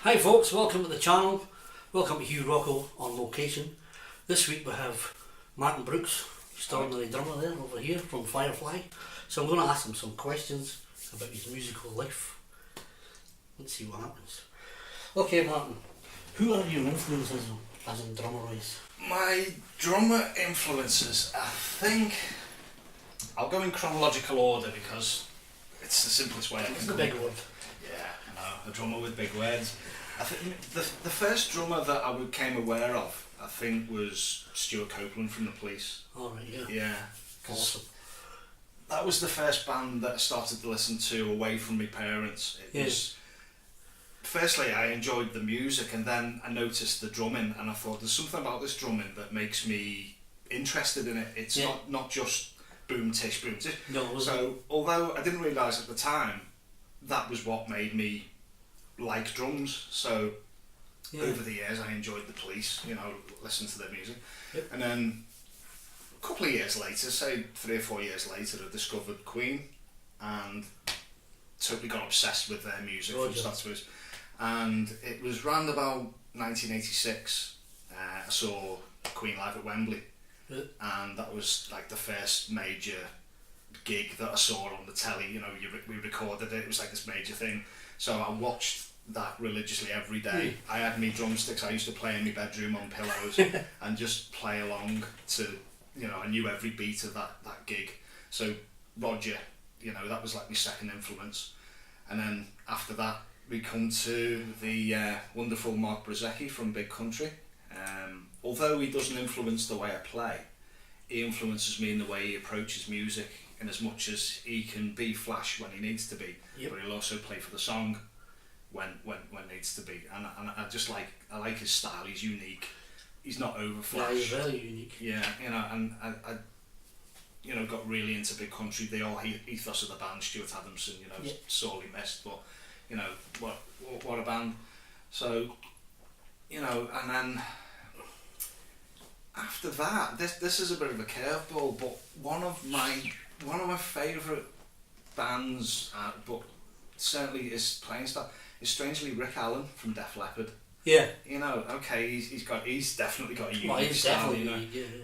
Hi folks, welcome to the channel. Welcome to HUGHROCKO on location. This week we have Martin Brookes, extraordinary drummer there over here from FIREFLY. So I'm going to ask him some questions about his musical life. Let's see what happens. Okay Martin, who are your influences as in drummer-wise? My drummer influences, I think, I'll go in chronological order because it's the simplest way I can It's go. a big word. Yeah, I know, a drummer with big words. I think the first drummer that I became aware of, I think, was Stuart Copeland from The Police. Alright, yeah. Yeah. Awesome. That was the first band that I started to listen to away from my parents. It was, firstly, I enjoyed the music, and then I noticed the drumming, and I thought there's something about this drumming that makes me interested in it. It's not just boom tish, boom tish. No, so although I didn't realise at the time, that was what made me like drums. So over the years I enjoyed The Police, you know, listened to their music. Yep. And then a couple of years later, say 3 or 4 years later, I discovered Queen and totally got obsessed with their music from start to finish. And it was round about 1986 I saw Queen live at Wembley. And that was like the first major gig that I saw on the telly. You know, we recorded it, it was like this major thing. So I watched that religiously every day. I had me drumsticks, I used to play in my bedroom on pillows and just play along to, you know, I knew every beat of that gig. So Roger, you know, that was like my second influence. And then after that we come to the wonderful Mark Brookes from Big Country. Although he doesn't influence the way I play, he influences me in the way he approaches music, in as much as he can be flash when he needs to be, but he'll also play for the song when needs to be. And I just like his style. He's unique. He's not over flash. Yeah, he's very unique. Yeah, you know, and I you know, got really into Big Country. The whole ethos of the band, Stuart Adamson, you know, sorely missed, but you know, what a band. So, you know, and then after that, this is a bit of a curveball, but one of my favourite bands, but certainly his playing style, is strangely Rick Allen from Def Leppard. Yeah. You know, okay, he's definitely got a unique style, you know,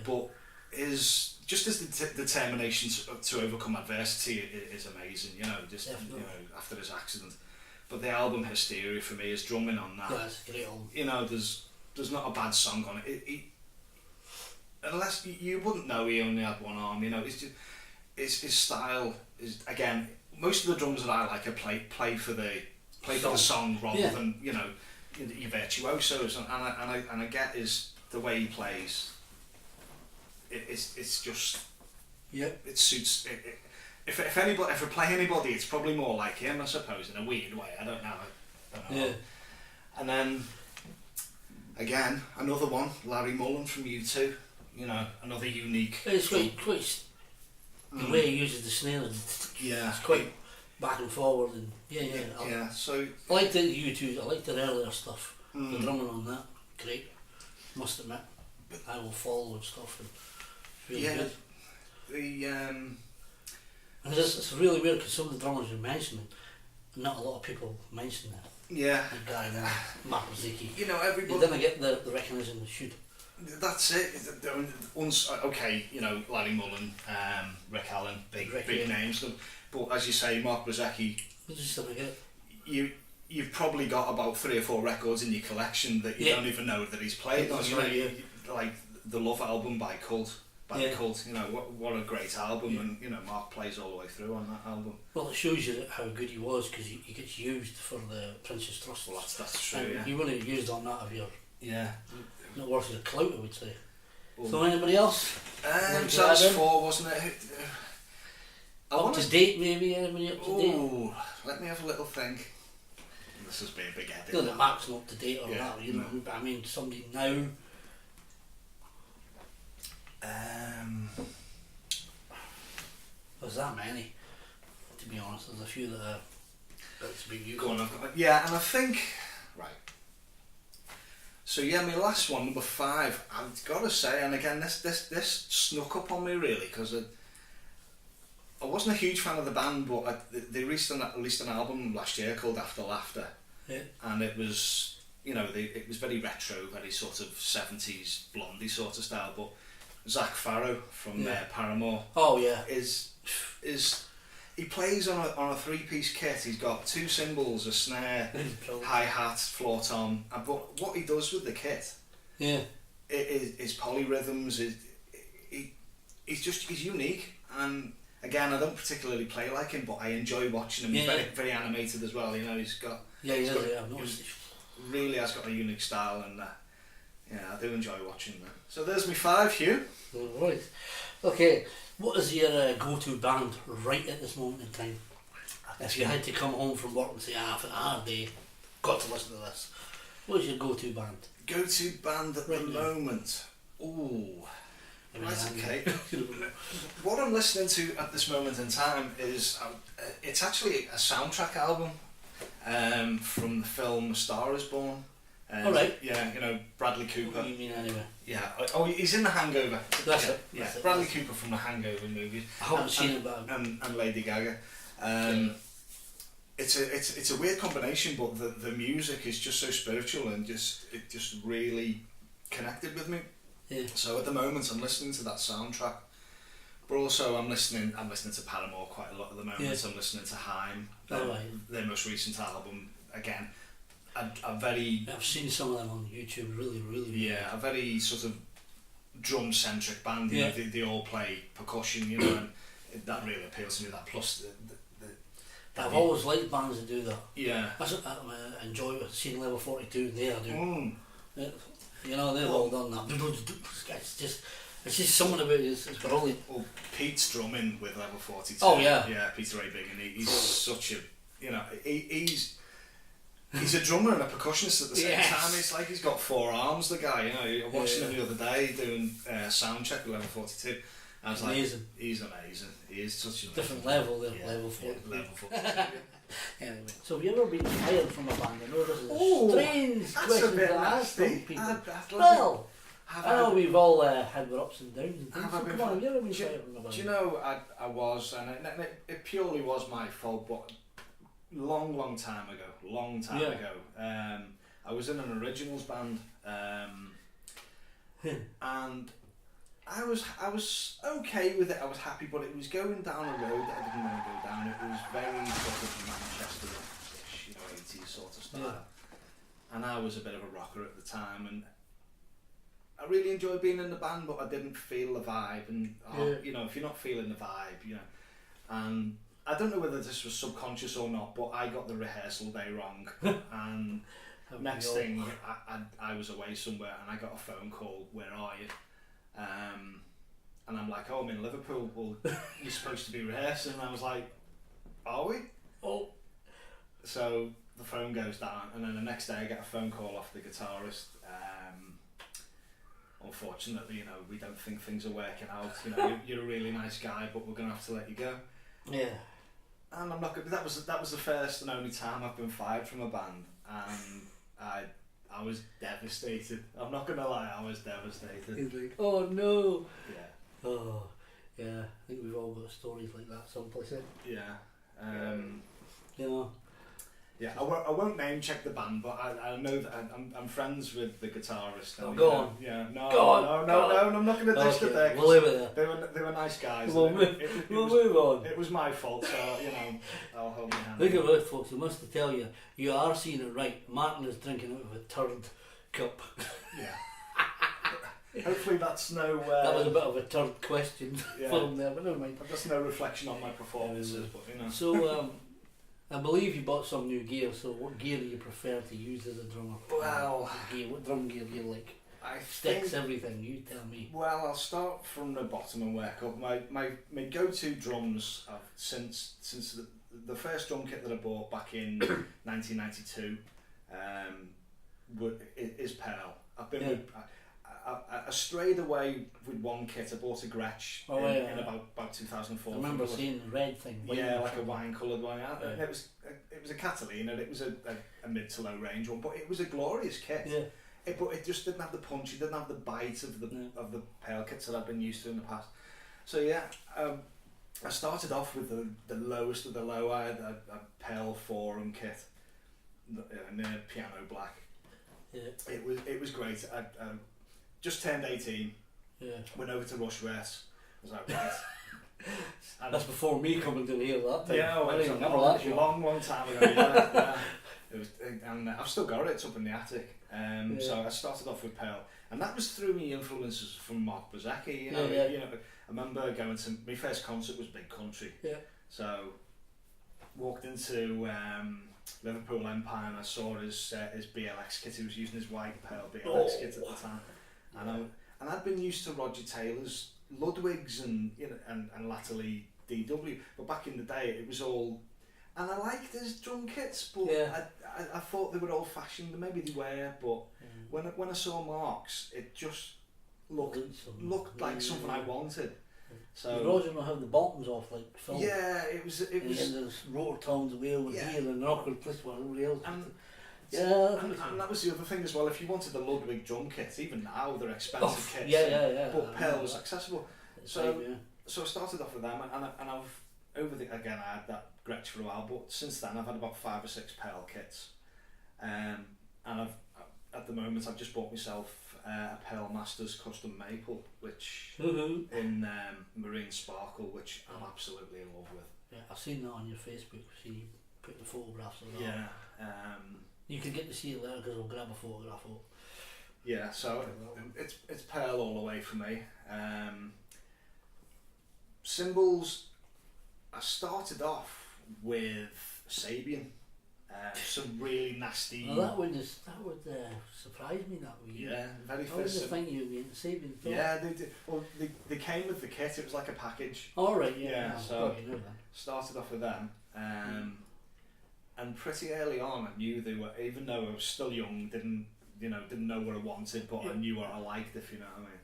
but his determination to overcome adversity is amazing, you know, you know, after his accident. But the album Hysteria for me is drumming on that. Yeah, it's a great album. You know, there's not a bad song on it. Unless you wouldn't know he only had one arm, you know. It's just his style is, again, most of the drums that I like are play for the song rather than, you know, your virtuosos, and I get the way he plays. It's just it suits it. If I play anybody, it's probably more like him, I suppose, in a weird way. I don't know. Yeah. And then again, another one, Larry Mullen from U2. You know, another unique. It's quite the way he uses the snare. It's quite back and forward, and So I liked the U2. I liked their earlier stuff. The drumming on that, great. Must admit, I Will Follow and stuff. And really good. And it's really weird because some of the drummers you're mentioning, not a lot of people mention that. Yeah. The guy there, Mark Brookes. You know, everybody. They didn't get the recognition they should. That's it. Okay, you know, Larry Mullen, Rick Allen, big names. But as you say, Mark Brookes, you've probably got about 3 or 4 records in your collection that you don't even know that he's played on. Like the Love album by Cult. The Cult, you know, what a great album, and you know, Mark plays all the way through on that album. Well, it shows you how good he was, because he gets used for the Prince's Trust. Well, that's true. And you wouldn't have used on that if you're not worth your clout, I would say. Well, so anybody else? So that was 4, wasn't it? Up to date, maybe? Anybody up to date? Oh, let me have a little think. This has been a big edit. No, the Mark's not up to date or that, you know. But I mean, somebody now. There's that many, to be honest. There's a few that are to be used. Go on, yeah, and I think, right. So yeah, my last one, number 5, I've got to say, and again, this snuck up on me really, because I wasn't a huge fan of the band, but they released an album last year called After Laughter, and it was, you know, it was very retro, very sort of 70s Blondie sort of style. But Zach Farrow from Paramore, is he plays on a 3-piece kit. He's got 2 cymbals, a snare, hi-hat, floor tom, but what he does with the kit, his polyrhythms, he's unique. And again, I don't particularly play like him, but I enjoy watching him. He's very animated as well. You know, he's got really has got a unique style, and I do enjoy watching that. So there's me 5, Hugh. Right. Okay, what is your go-to band right at this moment in time? If you had to come home from work and say, for a hard day, got to listen to this, what is your go-to band? Go-to band at the moment? Ooh. Right, okay. What I'm listening to at this moment in time is, it's actually a soundtrack album from the film A Star Is Born. Alright. Yeah, you know, Bradley Cooper. What do you mean anyway? Yeah, oh, he's in The Hangover. That's it. Yeah, That's Bradley Cooper from The Hangover movies. I haven't seen it, but and Lady Gaga. It's a weird combination, but the music is just so spiritual, and it just really connected with me. Yeah. So at the moment I'm listening to that soundtrack, but also I'm listening to Paramore quite a lot at the moment. I'm listening to Haim, their most recent album. Again, I've seen some of them on YouTube. Really. A very sort of drum centric band. You know, they all play percussion. You know, and that really appeals to me. That plus I've always liked bands that do that. Yeah. I enjoy seeing Level 42. They are doing. You know, they've all done that. It's just something about it. It's brilliant. Well, Pete's drumming with Level 42. Oh yeah. Yeah, Pete's very big, and he's such a, you know, he's a drummer and a percussionist at the same time. It's like he's got 4 arms. The guy, you know. I watched him the other day doing sound check with Level 42. I was amazing. Like, he's amazing. He is such an different level there. Level 42. Yeah, Level 42. Anyway, so have you ever been fired from a band? I know this is a strange question to ask some people. Well, I know we've all had our ups and downs and things. So come on, have you ever been fired from a band? Do you know, I was, and it purely was my fault, but long time ago, I was in an originals band, and I was okay with it. I was happy, but it was going down a road that I didn't want to go down. It was very sort of Manchester-ish, you know, 80s sort of style. And I was a bit of a rocker at the time, and I really enjoyed being in the band, but I didn't feel the vibe. And you know, if you're not feeling the vibe, you know, and I don't know whether this was subconscious or not, but I got the rehearsal day wrong, and next thing I was away somewhere, and I got a phone call. Where are you? And I'm like, I'm in Liverpool. Well, you're supposed to be rehearsing. And I was like, are we? Oh. So the phone goes down, and then the next day I get a phone call off the guitarist. Unfortunately, you know, we don't think things are working out. You know, you're a really nice guy, but we're gonna have to let you go. Yeah. And I'm not good. That was the first and only time I've been fired from a band, and I was devastated. I'm not gonna lie, I was devastated. He's like, oh no. Yeah. Oh, yeah. I think we've all got stories like that someplace. Yeah. You know. Yeah, I won't name check the band, but I know that I'm friends with the guitarist. Oh, go on. Yeah, no, I'm not going to dish it there. We'll leave it there. They were nice guys. We'll move on. It was my fault, so you know, I'll hold my hand. Look at this, folks. I must tell you, you are seeing it right. Martin is drinking out of a turd cup. Yeah. Hopefully that's no... that was a bit of a turd question for him there, but never mind. That's no reflection on my performances, but you know. So, I believe you bought some new gear, so what gear do you prefer to use as a drummer? Well... What drum gear do you like? Sticks, everything, you tell me. Well, I'll start from the bottom and work up. My go-to drums since the first drum kit that I bought back in 1992 is Pearl. I've been with... I strayed away with one kit. I bought a Gretsch in about 2004. I remember seeing the red thing. Like a wine coloured one. It was a Catalina. It was a mid to low range one, but it was a glorious kit. Yeah. But it just didn't have the punch. It didn't have the bite of the Pearl kits that I've been used to in the past. So yeah, I started off with the lowest of the low. I had a Pearl Forum kit. in piano black. Yeah. It was great. I just turned 18. Yeah. Went over to Rush Rest. Was like, right. That's before me coming to here that time. Yeah, I it was don't a remember that show. long time ago. Yeah. It was, and I've still got it. It's up in the attic. So I started off with Pearl, and that was through me influences from Mark Bozecki. You know, you know. I remember going to my first concert was Big Country. Yeah. So walked into Liverpool Empire and I saw his BLX kit. He was using his white Pearl BLX kit at the time, and I'd been used to Roger Taylor's Ludwigs and and latterly DW, but back in the day it was all. And I liked his drum kits, but I thought they were old fashioned. Maybe they were, but when I saw Mark's, it just looked like something I wanted. So Roger will have the bottoms off like film. Yeah, it was. And there's rotor tones away over here and awkward place where everybody else. And that was the other thing as well. If you wanted the Ludwig drum kit, even now they're expensive kits. But Pearl was accessible. So I started off with them, and I've again I had that Gretsch for a while, but since then I've had about 5 or 6 Pearl kits, and at the moment I've just bought myself a Pearl Masters custom maple, which in Marine Sparkle, which I'm absolutely in love with. Yeah, I've seen that on your Facebook. See you put the photographs of that. Yeah. You can get to see it there because I'll grab a photograph up. Yeah, so it's Pearl all the way for me. Cymbals, I started off with Sabian, some really nasty. Well, that would surprise me. That would. Yeah, very first. I wouldn't think you'd be Sabian. Yeah, they did. Well, they came with the kit. It was like a package. All right. Yeah. So started off with them, and pretty early on, I knew they were. Even though I was still young, didn't know what I wanted, but I knew what I liked. If you know what I mean.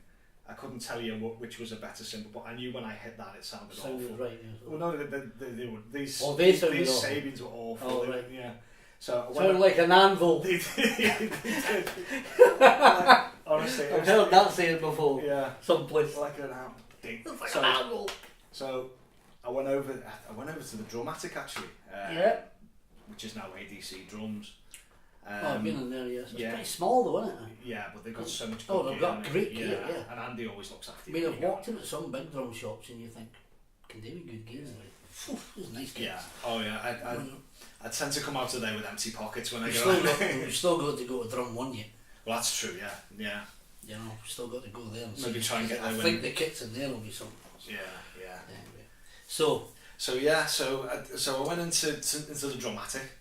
I couldn't tell you which was a better cymbal, but I knew when I hit that it sounded awful. Right, yeah. Well, no, they were these Sabians were awful. Oh, right. Yeah. So sounded like an anvil. They did. Honestly, I've heard that saying before. Yeah. Someplace. Like an anvil. It's like an anvil. So I went over to the Dramatic actually. Which is now ADC drums. I've been in there, yes. It's pretty small though, isn't it? Yeah, but they've got so much good gear. They've got great gear, yeah. And Andy always looks after you. I mean, I've walked into some big drum shops and you think, can they be good gear? It's nice gear. Yeah, oh yeah. I tend to come out of there with empty pockets when I go out. We've still got to go to Drum 1 yet. Well, that's true, yeah. You know, we've still got to go there and maybe try and get there. I think the kits in there will be something else. Yeah. Anyway. So I went into the Dramatic,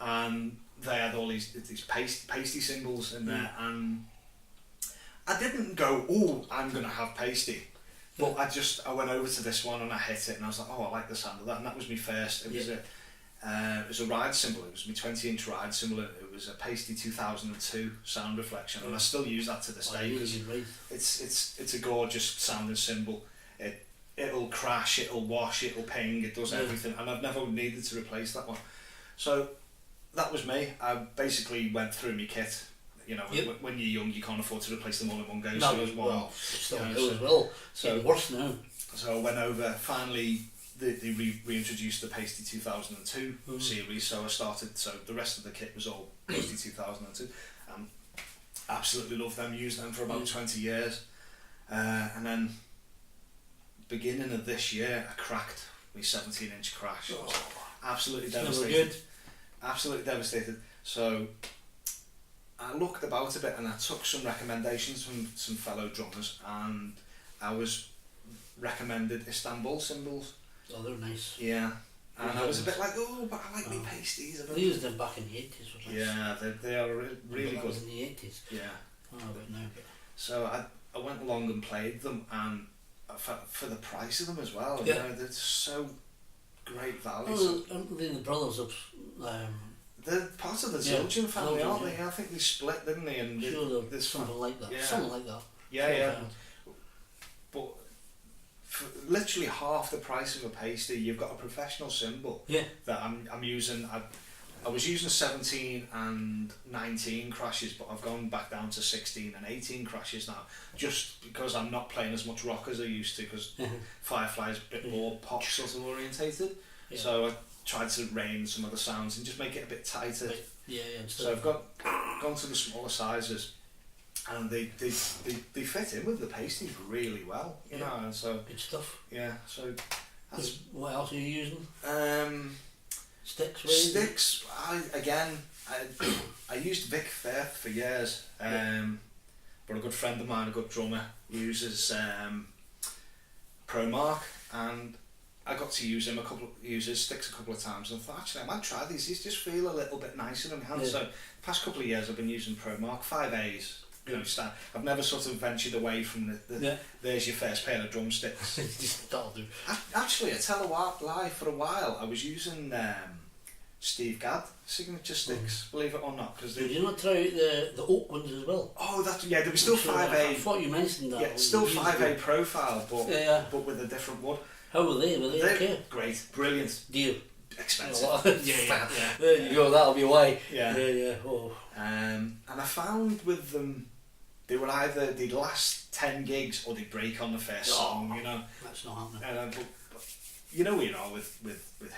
and they had all these pasty cymbals in there, and I didn't go, oh, I'm going to have pasty, but I went over to this one and I hit it and I was like, oh, I like the sound of that, and that was my first. It was a ride cymbal. It was my 20-inch ride cymbal. It was a pasty 2002 sound reflection, and I still use that to this day because it's a gorgeous sounding cymbal. It'll crash, it'll wash, it'll ping, it does everything, and I've never needed to replace that one. So that was me. I basically went through my kit. You know, when you're young, you can't afford to replace them all in one go. So there's one. So worse now. So I went over. Finally, they reintroduced the Pasty 2002 series. So I started. So the rest of the kit was all Pasty 2002. Absolutely loved them. Used them for about 20 years, and then beginning of this year, I cracked my 17-inch crash. Absolutely devastated. Absolutely devastated. So I looked about a bit and I took some recommendations from some fellow drummers, and I was recommended Istanbul cymbals. Oh, they're nice. Yeah. And I was a bit like, oh, but I like my pasties. They used them back in the 80s. Yeah, they are really good. In the 80s. Yeah. Oh, but no. So I went along and played them, and for the price of them as well, you know, they're so great value. Well, the brothers of they're part of the Zildjian family, aren't they? I think they split, didn't they? And there's something like that. Yeah. Something like that. Yeah. But for literally half the price of a pasty, you've got a professional cymbal. Yeah. That I'm using. I was using 17 and 19 crashes, but I've gone back down to 16 and 18 crashes now, just because I'm not playing as much rock as I used to, because Firefly is a bit more pop sort of orientated. Yeah. So I tried to rein some of the sounds and just make it a bit tighter. Right. Yeah, yeah. So I've gone to the smaller sizes, and they fit in with the pasties really well, you know. And so good stuff. Yeah. So that's what else are you using? Sticks. Really? Sticks. I used Vic Firth for years, but a good friend of mine, a good drummer, uses Pro Mark, and I got to use his sticks a couple of times, and I thought, actually I might try these. These just feel a little bit nicer in my hands. So the past couple of years I've been using Pro Mark 5As. You know, I've never sort of ventured away from there's your first pair of drumsticks. That'll do. Actually, I tell a lie, for a while I was using Steve Gadd signature sticks, believe it or not. Did you not try out the oak ones as well? Oh, they were still 5A. I thought you mentioned that. Yeah, still 5A profile, but with a different wood. How were they? Were they okay? Great, brilliant. Deal. Expensive. Yeah. There you go, that'll be why. Yeah. Oh. And I found with them, they'd last 10 gigs or they'd break on the first song, you know. That's not happening. But you know where you are with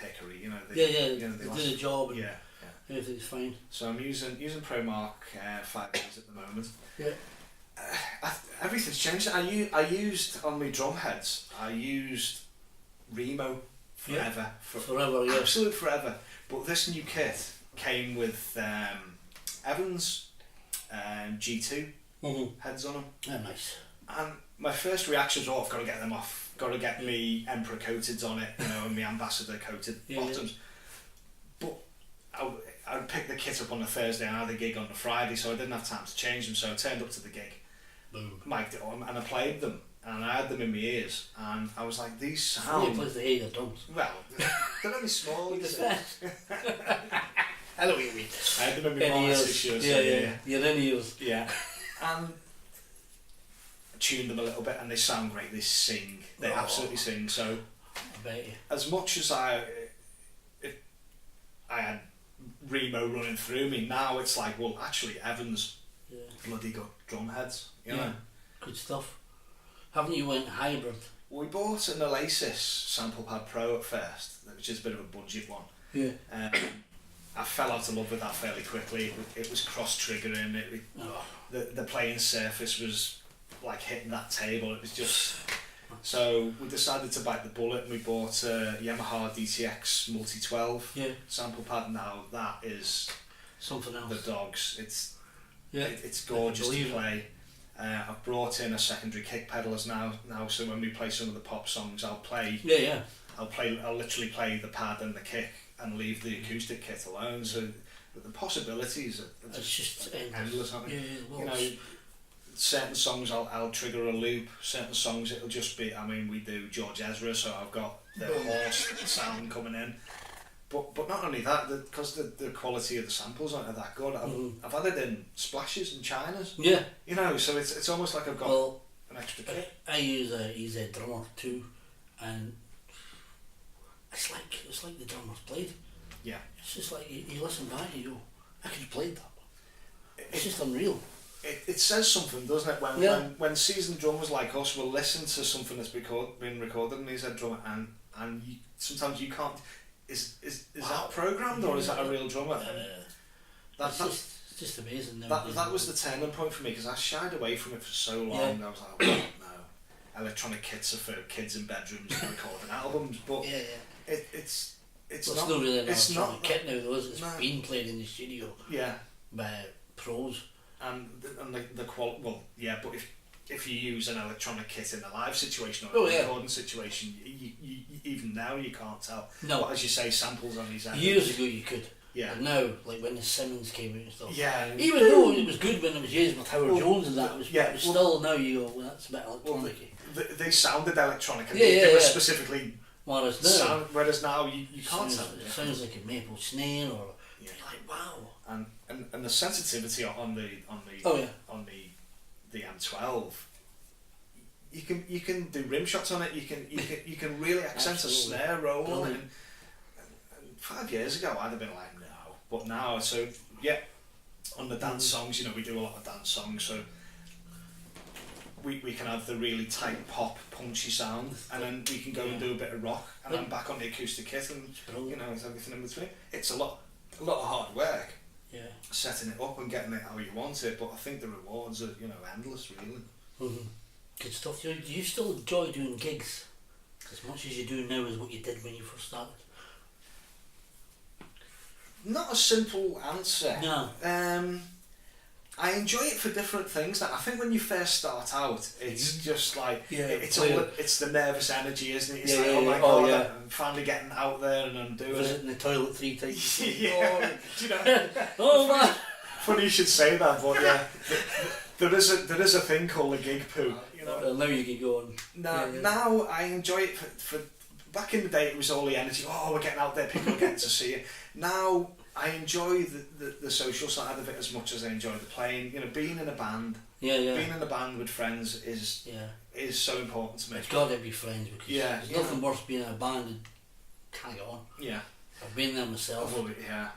Hickory, you know. They do the job and everything's fine. So I'm using Pro Mark 5As at the moment. Yeah. Everything's changed. I used on my drum heads, I used Remo forever. Forever, yeah. Absolute forever. But this new kit came with Evans G2 heads on them. Oh, nice. And my first reaction was, I've got to get them off. Got to get me Emperor coateds on it, you know, and my Ambassador coated bottoms. But I would pick the kit up on a Thursday and I had a gig on a Friday, so I didn't have time to change them. So I turned up to the gig, mic'd it on, and I played them. And I had them in my ears, and I was like, these sound... Really plays the hear your drums. Well, they're only small. Hello, you mean. I had them in my ears. Yeah. Your in-ears. Yeah. And I tuned them a little bit, and they sound great. They sing. They absolutely sing. So, I bet you. as much as I had Remo running through me, now it's like, well, actually, Evans bloody got drum heads. You know? Good stuff. Haven't you went hybrid? We bought an Oasis Sample Pad Pro at first, which is a bit of a budget one. Yeah. I fell out of love with that fairly quickly. It was cross-triggering. The playing surface was like hitting that table. It was just... So we decided to bite the bullet and we bought a Yamaha DTX Multi-12 sample pad. Now that is something else. The dogs. It's gorgeous to play. I've brought in a secondary kick pedals now, so when we play some of the pop songs, I'll literally play the pad and the kick and leave the acoustic kit alone. So the possibilities are just endless. Aren't they? You know, certain songs I'll trigger a loop. Certain songs it'll just be. I mean, we do George Ezra, so I've got the horse sound coming in. But not only that, because the quality of the samples aren't that good, I've added in splashes and chinas. Yeah. You know, so it's almost like I've got an extra kit. I use a EZ drummer too, and it's like the drummer's played. Yeah. It's just like you listen back and you go, I could have played that. It's just unreal. It says something, doesn't it? When seasoned drummers like us will listen to something that's been recorded in EZ drummer, and sometimes you can't. Is that programmed or is that a real drummer? It's just amazing. That was the turning point for me, because I shied away from it for so long. I was like, well, no, electronic kits are for kids in bedrooms and recording albums, but it's not really an electronic kit now, though. It's been played in the studio by pros, and the quality. Well, yeah, but if you use an electronic kit in a live situation or a recording situation, you even now you can't tell. No. But as you say, samples on these albums. Years ago you could. Yeah. But now, like when the Simmons came out and stuff. Yeah. Even though it was good when it was used with Howard Jones and that, it was still now you go, well, that's a bit electronic. They sounded electronic and they were specifically. Whereas now you can't tell. It sounds like a maple snare or you're like, wow. And the sensitivity on the M12, you can do rim shots on it. You can really accent a snare roll on it. And 5 years ago, I'd have been like, no. But now, on the dance songs, you know, we do a lot of dance songs. So we can have the really tight pop, punchy sound, and then we can go and do a bit of rock, and I'm back on the acoustic kit, and you know, it's everything in between. It's a lot of hard work. Yeah. Setting it up and getting it how you want it, but I think the rewards are, you know, endless, really. Mm-hmm. Good stuff. Do you still enjoy doing gigs as much as you do now as what you did when you first started? Not a simple answer. No. I enjoy it for different things. I think when you first start out, it's just like it's the nervous energy, isn't it? It's like, oh my god, I'm finally getting out there and I'm doing visiting the toilet 3 times. Yeah, do you know? Oh man! Funny you should say that, but yeah, there is a thing called a gig poo. You know? Now you can go on. Now I enjoy it for. Back in the day, it was all the energy. Oh, we're getting out there, people are getting to see it. Now I enjoy the social side of it as much as I enjoy the playing. You know, being in a band. Being in a band with friends is so important to me. It's got to be friends, because there's nothing worse being in a band and can't get on. Yeah. I've been there myself.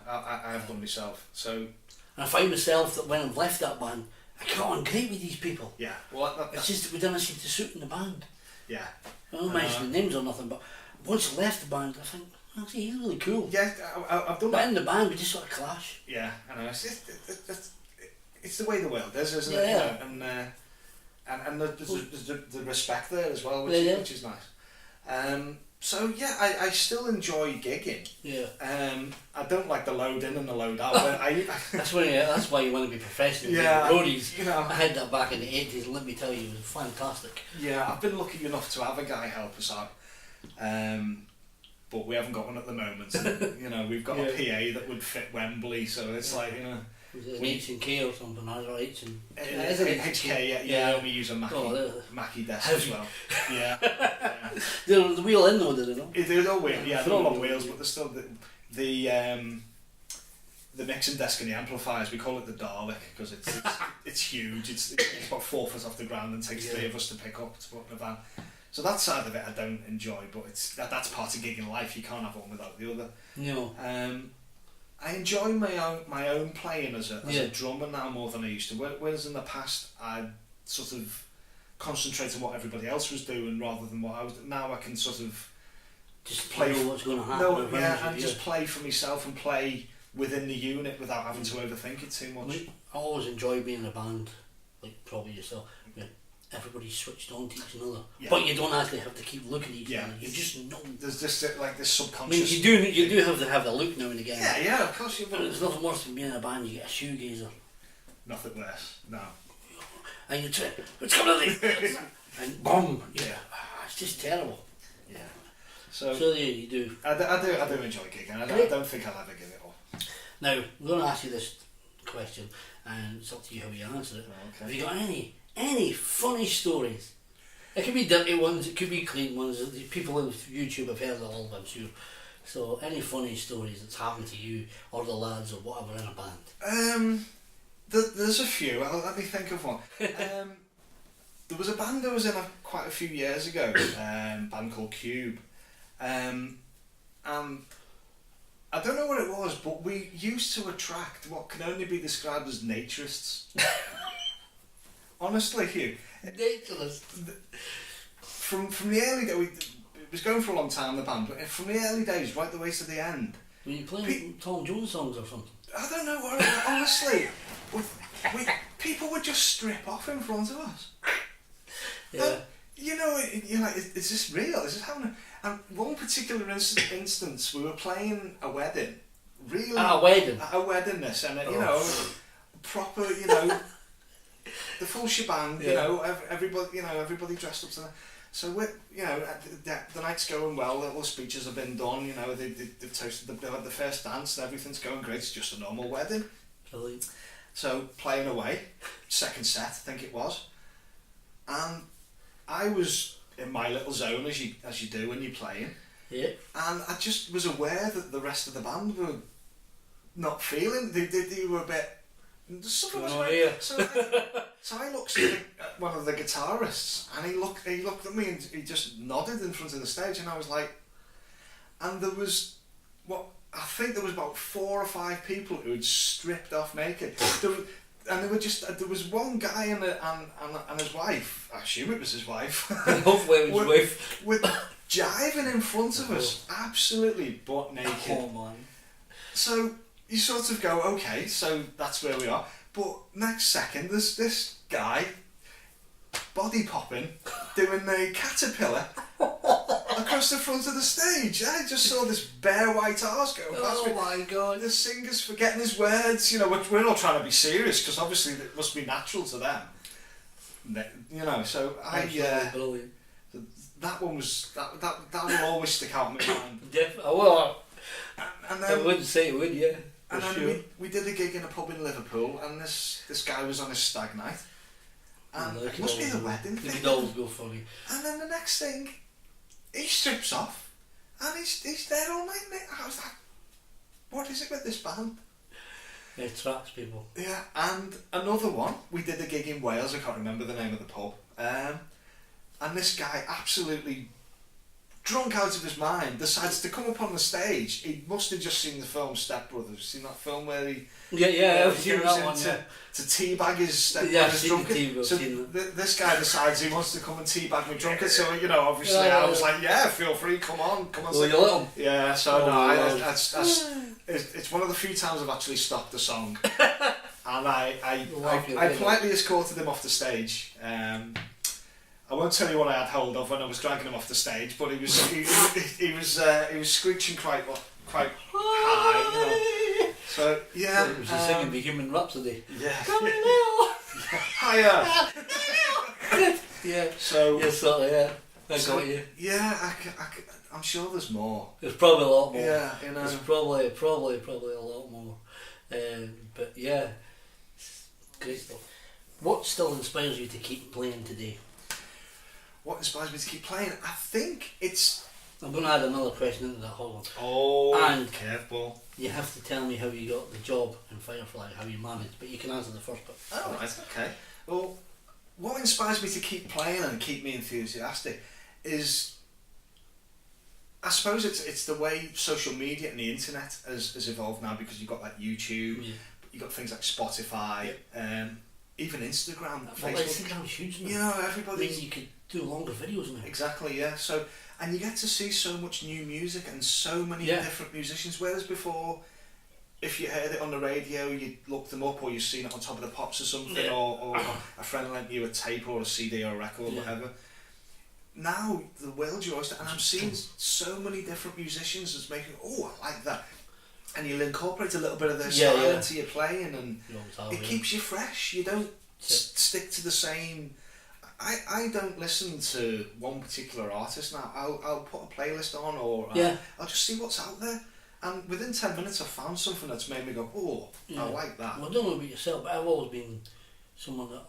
I have done myself. So. And I find myself that when I've left that band, I get on great with these people. Yeah. Well, it's just that we didn't seem to suit in the band. Yeah. I don't mention the names or nothing, but once I left the band, I think, actually, he's really cool. Yeah, I've done that. But in the band, we just sort of clash. Yeah, I know. It's the way the world is, isn't it? Yeah. You know, and there's the respect there as well, which is nice. So yeah, I still enjoy gigging. Yeah. I don't like the load in and the load out. That's why you want to be professional. Yeah. Roadies. You know, I had that back in the 80s, and let me tell you, it was fantastic. Yeah, I've been lucky enough to have a guy help us out. But we haven't got one at the moment. And, you know, we've got a PA that would fit Wembley, so it's like, you know. Is it an H&K or something? Or H and HK, yeah. We use a Mackie desk as well. Yeah. They're the wheel in though, do they not? They're all wheel, they're all on wheels, but there's still the mixing desk and the amplifiers. We call it the Dalek because it's huge. It's about 4 foot off the ground and takes 3 of us to pick up to put in a van. So that side of it I don't enjoy, but that's part of gigging life. You can't have one without the other. No. I enjoy my own playing as a drummer now more than I used to. Whereas in the past I'd sort of concentrate on what everybody else was doing rather than what I was doing. Now I can sort of just play for what's going to happen. And just play for myself and play within the unit without having to overthink it too much. I always enjoy being in a band, like probably yourself. Everybody's switched on to each another, but you don't actually have to keep looking at each other. You just know. There's just like this subconscious. I mean, you do have to have the look now and again. Yeah, of course you. There's nothing worse than being in a band. You get a shoegazer. Nothing worse. No. And you try, it's coming and boom. Yeah. It's just terrible. Yeah. So you do. I do enjoy gigging. I don't think I'll ever give it up. Now I'm going to ask you this question, and it's up to you how you answer it. Okay. Have you got any funny stories? It could be dirty ones, it could be clean ones. People on YouTube have heard of all of them, I'm sure. So any funny stories that's happened to you or the lads or whatever in a band? There's a few. Let me think of one. There was a band I was in quite a few years ago, a band called Cube. And I don't know what it was, but we used to attract what can only be described as naturists. Honestly, Hugh. Naturists. From the early days, it was going for a long time, the band, but from the early days right the way to the end. Were you playing Tom Jones songs or something? I don't know what. Honestly, people would just strip off in front of us. Yeah. You know, you're like, is this real? Is this happening? And one particular instance, we were playing a wedding. Really? A wedding? A wedding, and you know, proper, you know, the full shebang. You know, everybody dressed up to that. So we're, you know, the night's going well. All the speeches have been done. You know, they've toasted the first dance, and everything's going great. It's just a normal wedding. Brilliant. So playing away, second set, I think it was, and I was in my little zone as you do when you're playing. Yeah. And I just was aware that the rest of the band were not feeling. They were a bit. Something was right. So I looked at one of the guitarists, and he looked at me and he just nodded in front of the stage, and I was like, and there was I think there was about 4 or 5 people who had stripped off naked. and they were just there was one guy and his wife. I assume it was his wife. Hopefully it was his wife. With jiving in front of us, absolutely butt naked. Oh man. So you sort of go, okay, so that's where we are. But next second, there's this guy body popping, doing the caterpillar across the front of the stage. I just saw this bare white arse going past me. Oh my god. The singer's forgetting his words, you know, we're all trying to be serious because obviously it must be natural to them. You know, so brilliant. That one was, that will always stick out in my mind. Definitely. Well, and I then, wouldn't say it would, yeah. and then sure. we did a gig in a pub in Liverpool, and this guy was on his stag night. And it must be the wedding thing. He'd always go funny. And then the next thing, he strips off, and he's there all night, mate. I was like, what is it with this band? It attracts people. Yeah, and another one, we did a gig in Wales, I can't remember the name of the pub, and this guy, absolutely drunk out of his mind, decides to come up on the stage. He must have just seen the film Step Brothers. Seen that film where he I've seen that one. To teabag his step yeah, brothers drunkard. So this guy decides he wants to come and teabag me drunkard. So you know, obviously, I was like, yeah, feel free, come on. Well, you let him. Yeah, so it's one of the few times I've actually stopped the song, and I politely escorted him off the stage. I won't tell you what I had hold of when I was dragging him off the stage, but he was screeching quite high. You know. So yeah, it was singing the Human Rhapsody. Yeah. Hiya. Yeah. So yes, yeah. I got you. Yeah, I'm sure there's more. There's probably a lot more. Yeah, you know. There's probably a lot more. But yeah, great stuff. What still inspires you to keep playing today? What inspires me to keep playing? I think it's... I'm going to add another question into that whole one. Oh, and careful. You have to tell me how you got the job in Firefly, how you managed, but you can answer the first bit. Oh, right, okay. Well, what inspires me to keep playing and keep me enthusiastic is... I suppose it's the way social media and the internet has evolved now, because you've got like YouTube, you've got things like Spotify, even Instagram, Facebook. Instagram's huge now. You know, everybody... I mean, you could do longer videos now. Exactly, yeah. So, and you get to see so much new music and so many different musicians, whereas before, if you heard it on the radio, you'd look them up, or you've seen it on Top of the Pops or something, or a friend lent you a tape or a CD or a record or whatever. Now, the world's your oyster, and I'm seeing so many different musicians that's making, oh, I like that. And you'll incorporate a little bit of their style into your playing, and it keeps you fresh. You don't stick to the same... I don't listen to one particular artist now. I'll put a playlist on, or I'll just see what's out there. And within 10 minutes I've found something that's made me go, oh, I like that. Well, I don't know about yourself, but I've always been someone that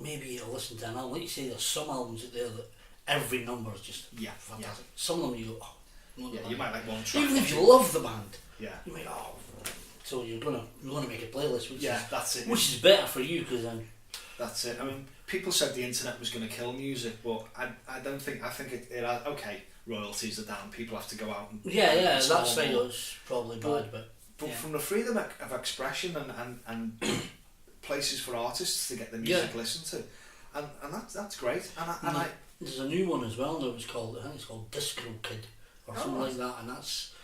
maybe you'll listen to an album. Like you say, there's some albums out there that every number is just fantastic. Some of them you go, oh, you might like one track. Even if you love the band, you might, so you're gonna make a playlist, which that's it. Which is better for you, because then that's it. I mean, people said the internet was going to kill music, but I don't think. I think it has, okay, royalties are down. People have to go out and that side is probably bad, but from the freedom of expression and places for artists to get their music listened to, and that's great. And I there's a new one as well now. I think it's called Disco Kid or something like that, and that's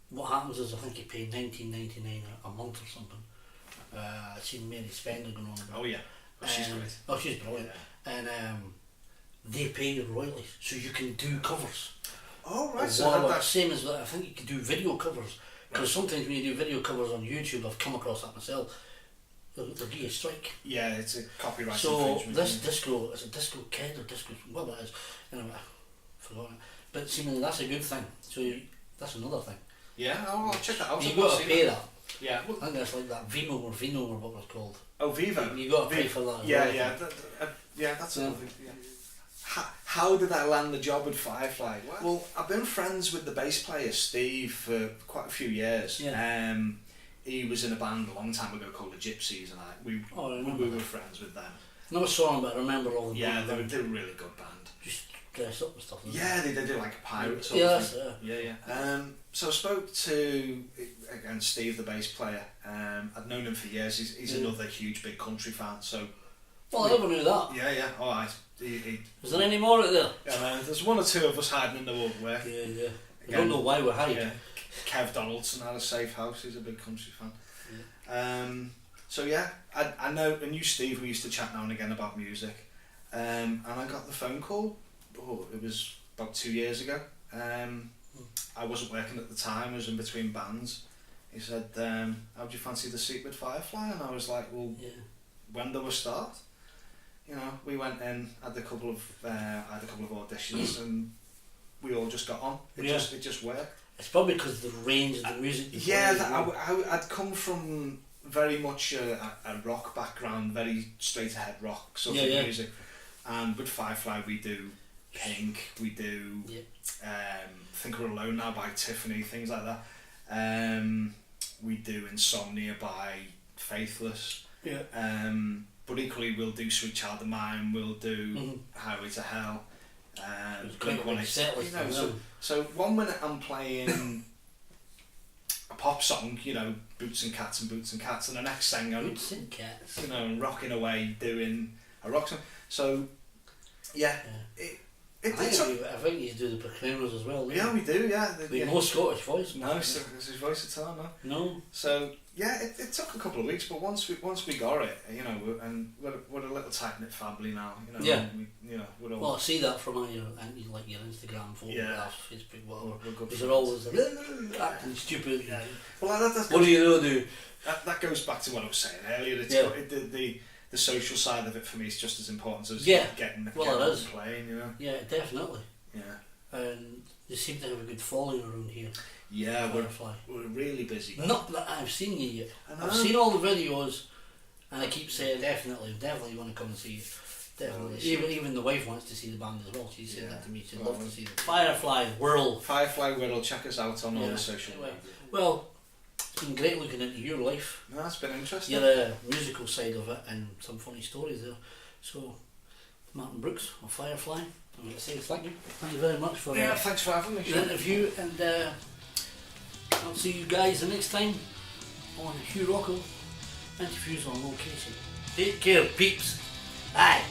what happens is I think you pay $19.99 a month or something. I've seen Mary Spender going on about. Oh yeah. She's great. Oh, she's brilliant. And they pay you royalties, so you can do covers. Oh, right. So that's same as I think you can do video covers, because sometimes when you do video covers on YouTube, I've come across that myself. They'll give you a strike. Yeah, it's a copyright So infringement. this disco, is it Disco Kid or Disco, whatever it is, anyway, I've forgotten it. But seemingly that's a good thing. So that's another thing. Yeah, I'll check that out. You've got to pay that. Yeah. I think that's like that Vino or what it's called. Oh, Vivo. You got to pay for that. That's another thing. Yeah. How did I land the job at Firefly? Well, I've been friends with the bass player Steve for quite a few years. Yeah. He was in a band a long time ago called the Gypsies, and we were friends with them. Never saw him, but I remember all the they were a really good band. Just dress up and stuff. Yeah, they do like a pirate sort Yeah, of thing. Yeah. So I spoke to, again, Steve, the bass player. I'd known him for years. He's another huge, big country fan. So. Well, I never knew that. Yeah. All right. Is there any more out there? Yeah, there's one or two of us hiding in the woodwork. Yeah. I don't know why we're hiding. Yeah. Kev Donaldson had a safe house. He's a big country fan. Yeah. So yeah, I knew Steve. We used to chat now and again about music. And I got the phone call. It was about 2 years ago. I wasn't working at the time. I was in between bands. He said, "How do you fancy the seat with Firefly?" And I was like, "Well, when do we start?" You know, we went in, had a couple of auditions, and we all just got on. It just worked. It's probably because of the range of the music. I'd come from very much a rock background, very straight ahead rock sort of music, and with Firefly we do Pink, we do Think We're Alone Now by Tiffany, things like that. We do Insomnia by Faithless. Yeah. But equally we'll do Sweet Child of Mine, we'll do Highway to Hell. So 1 minute I'm playing a pop song, you know, Boots and Cats, and the next thing I'm Boots and Cats, you know, rocking away doing a rock song. So I think you do the Proclaimers as well. Yeah, we do. Yeah, no Scottish voice. No, it's his voice at all. No. No. So yeah, it took a couple of weeks, but once we got it, you know, and we're a little tight knit family now. You know, yeah. We're all. Well, I see that from your Instagram photographs, Facebook, whatever. We're good. They're always acting stupid. Yeah. Well, what do you do? That goes back to what I was saying earlier. The social side of it for me is just as important as getting playing, you know. Yeah, definitely. Yeah. And you seem to have a good following around here. Yeah, we're really busy. Not that I've seen you yet. I've seen all the videos, and I keep saying definitely want to come and see you. Definitely. Even the wife wants to see the band as well. She said that to me. She'd love to see the Firefly World. Firefly World. Check us out on all the social media. Well, it's been great looking into your life. No, that's been interesting. Your musical side of it and some funny stories there. So, Martin Brookes of Firefly, I'm going to say thank you. Thank you very much for thanks for having me. The interview, and I'll see you guys the next time on HUGHROCKO Interviews on Location. Take care, peeps. Bye.